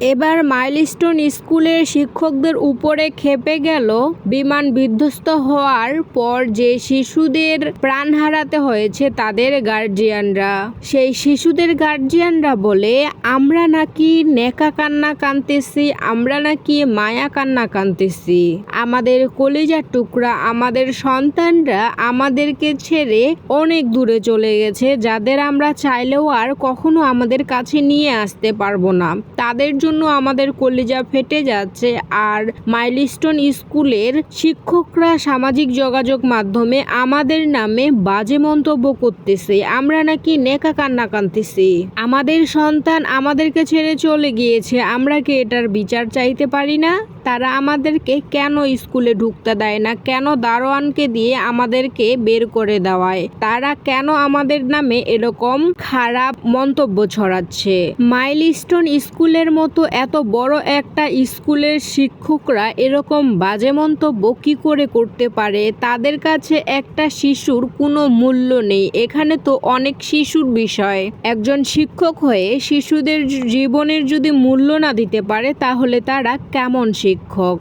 এবার মাইলস্টোন স্কুলের শিক্ষকদের উপরে ক্ষেপে গেল বিমান বিধ্বস্ত হওয়ার পর যে শিশুদের প্রাণ হারাতে হয়েছে তাদের গার্জিয়ানরা। সেই শিশুদের গার্জিয়ানরা বলে, আমরা নাকি নেকা কান্না কাঁদতেছি, আমরা নাকি মায়া কান্না কাঁদতেছি। আমাদের কলিজার টুকরা, আমাদের সন্তানরা আমাদেরকে ছেড়ে অনেক দূরে চলে গেছে, যাদের আমরা চাইলেও আর কখনো আমাদের কাছে নিয়ে আসতে পারবো না। তাদের জন্য আমাদের কলিজা ফেটে যাচ্ছে। আর মাইলস্টোন স্কুলের শিক্ষকরা সামাজিক যোগাযোগ মাধ্যমে আমাদের নামে বাজে মন্তব্য করতেছে, আমরা নাকি নেকা কান্না কাঁদতেছি। আমাদের সন্তান আমাদেরকে ছেড়ে চলে গিয়েছে, আমরা কি এটার বিচার চাইতে পারি না? তারা আমাদেরকে কেন স্কুলে ঢুকতে দেয় না? কেন দারোয়ানকে দিয়ে আমাদেরকে বের করে দেওয়ায়? তারা কেন আমাদের নামে এরকম খারাপ মন্তব্য ছড়াচ্ছে? মাইলস্টোন স্কুলের মতো এত বড় একটা স্কুলের শিক্ষকরা এরকম বাজে মন্তব্য কি করে করতে পারে? তাদের কাছে একটা শিশুর কোনো মূল্য নেই। এখানে তো অনেক শিশুর বিষয়। একজন শিক্ষক হয়ে শিশুদের জীবনের যদি মূল্য না দিতে পারে, তাহলে তারা কেমন শিক্ষক?